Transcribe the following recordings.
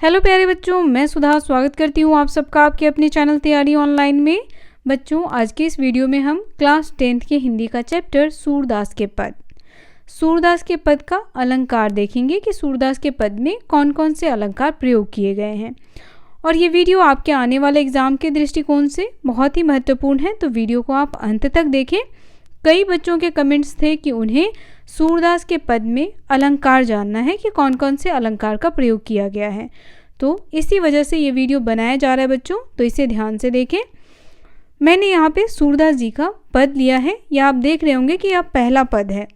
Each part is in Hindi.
हेलो प्यारे बच्चों, मैं सुधा स्वागत करती हूँ आप सबका आपके अपने चैनल तैयारी ऑनलाइन में। बच्चों, आज के इस वीडियो में हम क्लास 10th के हिंदी का चैप्टर सूरदास के पद का अलंकार देखेंगे कि सूरदास के पद में कौन कौन से अलंकार प्रयोग किए गए हैं। और ये वीडियो आपके आने वाले एग्ज़ाम के दृष्टिकोण से बहुत ही महत्वपूर्ण है, तो वीडियो को आप अंत तक देखें। कई बच्चों के कमेंट्स थे कि उन्हें सूरदास के पद में अलंकार जानना है कि कौन कौन से अलंकार का प्रयोग किया गया है, तो इसी वजह से ये वीडियो बनाया जा रहा है बच्चों, तो इसे ध्यान से देखें। मैंने यहाँ पे सूरदास जी का पद लिया है, या आप देख रहे होंगे कि यह पहला पद है।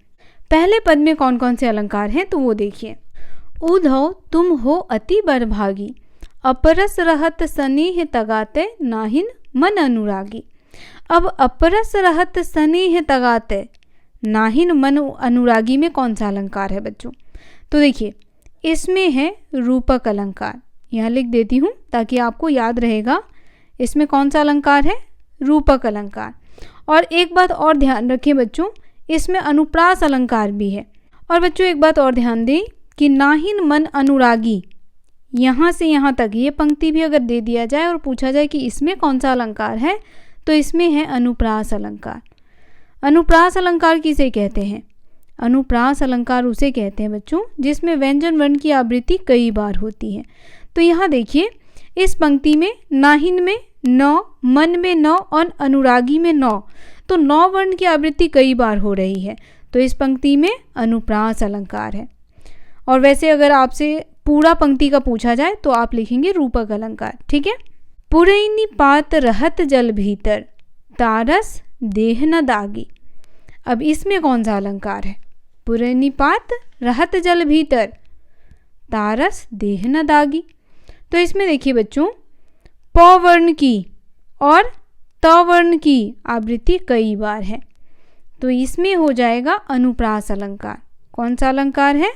पहले पद में कौन कौन से अलंकार हैं तो वो देखिए। उधव तुम हो अति बरभागी, अपरस रहत स्नेह तगाते, नाहिन मन अनुरागी। अब अपरस रहत स्नेह तगाते, नाहिन मन अनुरागी में कौन सा अलंकार है बच्चों? तो देखिए, इसमें है रूपक अलंकार। यहाँ लिख देती हूँ ताकि आपको याद रहेगा। इसमें कौन सा अलंकार है? रूपक अलंकार। और एक बात और ध्यान रखें बच्चों, इसमें अनुप्रास अलंकार भी है। और बच्चों एक बात और ध्यान दें कि नाहिन मन अनुरागी, यहाँ से यहाँ तक ये पंक्ति भी अगर दे दिया जाए और पूछा जाए कि इसमें कौन सा अलंकार है, तो इसमें है अनुप्रास अलंकार। अनुप्रास अलंकार किसे कहते हैं? अनुप्रास अलंकार उसे कहते हैं बच्चों जिसमें व्यंजन वर्ण की आवृत्ति कई बार होती है। तो यहाँ देखिए, इस पंक्ति में नाहिन में 9, मन में 9 और अनुरागी में 9, तो 9 वर्ण की आवृत्ति कई बार हो रही है, तो इस पंक्ति में अनुप्रास अलंकार है। और वैसे अगर आपसे पूरा पंक्ति का पूछा जाए तो आप लिखेंगे रूपक अलंकार, ठीक है। पुरैनी पात रहत जल भीतर, तारस देह न दागी। अब इसमें कौन सा अलंकार है? पुरैनी पात रहत जल भीतर, तारस देह न दागी। तो इसमें देखिए बच्चों, प वर्ण की और त वर्ण की आवृत्ति कई बार है, तो इसमें हो जाएगा अनुप्रास अलंकार। कौन सा अलंकार है?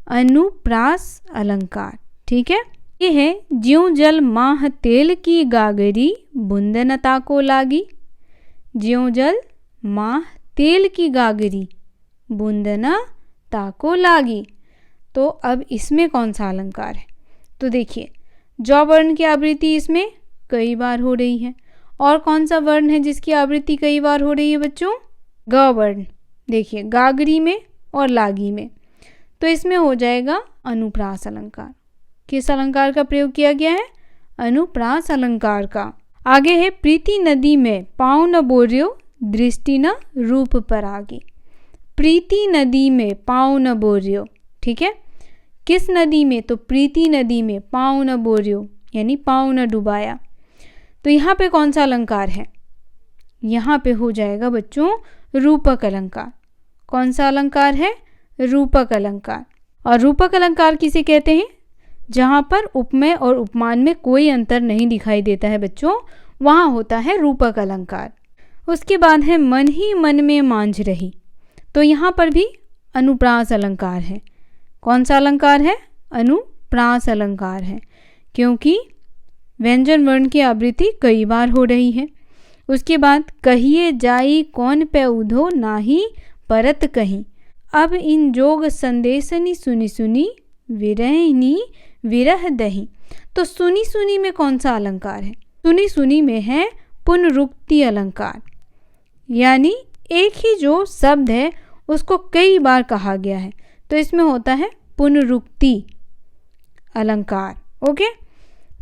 अनुप्रास अलंकार, ठीक है। ये है ज्यों जल माह तेल की गागरी, बूंदनता को लागी। ज्यों जल माह तेल की गागरी, बूंदना ताको लागी। तो अब इसमें कौन सा अलंकार है? तो देखिए, ज वर्ण की आवृत्ति इसमें कई बार हो रही है। और कौन सा वर्ण है जिसकी आवृत्ति कई बार हो रही है बच्चों? ग वर्ण। देखिए, गागरी में और लागी में, तो इसमें हो जाएगा अनुप्रास अलंकार। किस अलंकार का प्रयोग किया गया है? अनुप्रास अलंकार का। आगे है प्रीति नदी में पाँव न बोर्यो, दृष्टि न रूप पर आगी। प्रीति नदी में पाँव न बोर्यो, ठीक है। किस नदी में? तो प्रीति नदी में। पाँव न बोर्यो यानी पाँव न डुबाया। तो यहाँ पे कौन सा अलंकार है? यहाँ पे हो जाएगा बच्चों रूपक अलंकार। कौन सा अलंकार है? रूपक अलंकार। और रूपक अलंकार किसे कहते हैं? जहाँ पर उपमेय और उपमान में कोई अंतर नहीं दिखाई देता है बच्चों, वहाँ होता है रूपक अलंकार। उसके बाद है मन ही मन में मांझ रही, तो यहाँ पर भी अनुप्रास अलंकार है। कौन सा अलंकार है? अनुप्रास अलंकार है, क्योंकि व्यंजन वर्ण की आवृत्ति कई बार हो रही है। उसके बाद कहिए जाई कौन पे उधो, नाही परत कहीं। अब इन जोग संदेशनी सुनी सुनी, विरहनी विरह दही। तो सुनी सुनी में कौन सा अलंकार है? सुनी सुनी में है पुनरुक्ति अलंकार, यानी एक ही जो शब्द है उसको कई बार कहा गया है, तो इसमें होता है पुनरुक्ति अलंकार। ओके।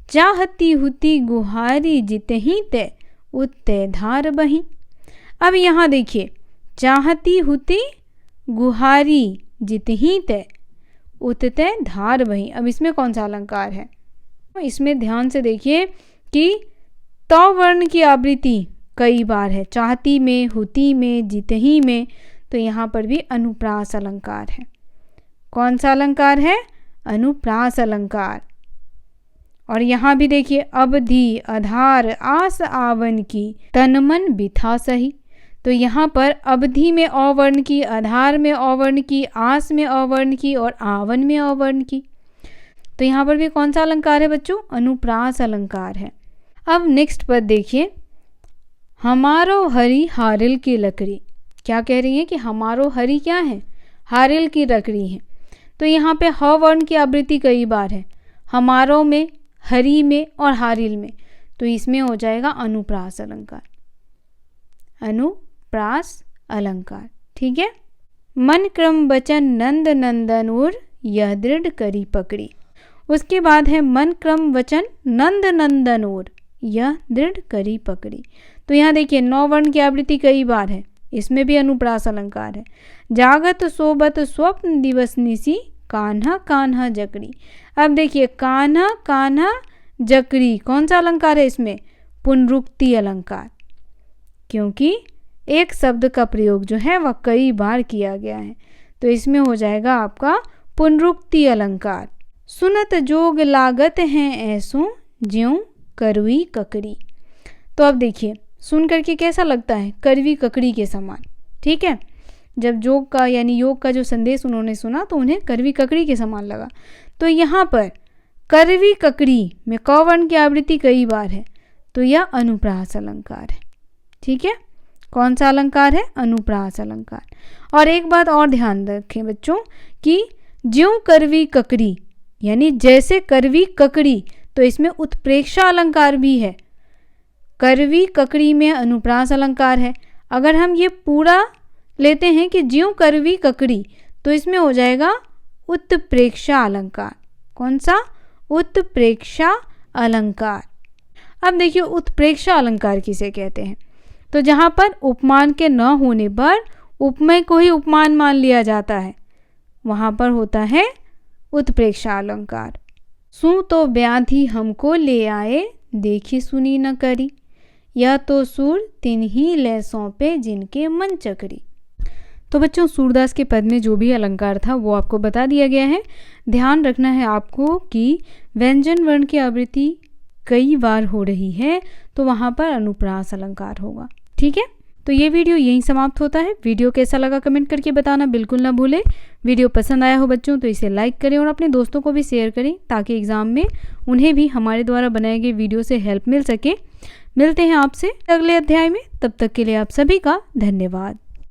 चाहती हुती गुहारी जितही ते, उत्ते धार बही। अब यहाँ देखिए, चाहती हुती गुहारी जितही ते, उत्ते धार बही। अब इसमें कौन सा अलंकार है? इसमें ध्यान से देखिए कि त वर्ण की आवृत्ति कई बार है, चाहती में, हुती में, जितही में, तो यहाँ पर भी अनुप्रास अलंकार है। कौन सा अलंकार है? अनुप्रास अलंकार। और यहाँ भी देखिए, अवधि आधार आस आवन की, तन मन बिथा सही। तो यहाँ पर अवधि में अवर्ण की, आधार में अवर्ण की, आस में अवर्ण की और आवन में अवर्ण की, तो यहाँ पर भी कौन सा अलंकार है बच्चों? अनुप्रास अलंकार है। अब नेक्स्ट पद देखिए, हमारो हरी हारिल की लकड़ी। क्या कह रही है कि हमारो हरी क्या है? हारिल की लकड़ी है। तो यहाँ पे ह वर्ण की आवृत्ति कई बार है, हमारों में, हरी में और हारिल में। तो इसमें हो जाएगा अनुप्रास अलंकार, अनुप्रास अलंकार। ठीक है। मन क्रम वचन नंद नंदन उर, यह दृढ़ करी पकड़ी। उसके बाद है मन क्रम वचन नंद नंदन उर, यह दृढ़ करी पकड़ी। तो यहाँ देखिए 9 वर्ण की आवृत्ति कई बार है, इसमें भी अनुप्रास अलंकार है। जागत सोबत स्वप्न दिवस निसी, कान्हा कान्हा जकड़ी। अब देखिए कान्हा कान्हा जकड़ी कौन सा अलंकार है इसमें? पुनरुक्ति अलंकार, क्योंकि एक शब्द का प्रयोग जो है वह कई बार किया गया है। तो इसमें हो जाएगा आपका पुनरुक्ति अलंकार। सुनत जोग लागत हैं ऐसो, ज्यों करवी ककड़ी। तो अब देखिए सुन करके कैसा लगता है? करवी ककड़ी के समान। ठीक है। जब जोग का यानी योग का जो संदेश उन्होंने सुना तो उन्हें करवी ककड़ी के समान लगा। तो यहाँ पर करवी ककड़ी में क वर्ण की आवृत्ति कई बार है, तो यह अनुप्रास अलंकार है। ठीक है। कौन सा अलंकार है? अनुप्रास अलंकार। और एक बात और ध्यान रखें बच्चों कि ज्यों करवी ककड़ी यानी जैसे करवी ककड़ी, तो इसमें उत्प्रेक्षा अलंकार भी है। करवी ककड़ी में अनुप्रास अलंकार है। अगर हम ये पूरा लेते हैं कि ज्यों करवी ककड़ी, तो इसमें हो जाएगा उत्प्रेक्षा अलंकार। कौन सा? उत्प्रेक्षा अलंकार। अब देखिए उत्प्रेक्षा अलंकार किसे कहते हैं? तो जहाँ पर उपमान के न होने पर उपमेय को ही उपमान मान लिया जाता है, वहाँ पर होता है उत्प्रेक्षा अलंकार। सू तो व्याधि हमको ले आए, देखी सुनी न करी, यह तो सूर तिन्ही ले सौंपे जिनके मन चकरी। तो बच्चों सूरदास के पद में जो भी अलंकार था वो आपको बता दिया गया है। ध्यान रखना है आपको कि व्यंजन वर्ण की आवृत्ति कई बार हो रही है, तो वहाँ पर अनुप्रास अलंकार होगा। ठीक है। तो ये वीडियो यहीं समाप्त होता है। वीडियो कैसा लगा कमेंट करके बताना बिल्कुल ना भूलें। वीडियो पसंद आया हो बच्चों तो इसे लाइक करें और अपने दोस्तों को भी शेयर करें, ताकि एग्ज़ाम में उन्हें भी हमारे द्वारा बनाए गए वीडियो से हेल्प मिल सके। मिलते हैं आपसे अगले अध्याय में, तब तक के लिए आप सभी का धन्यवाद।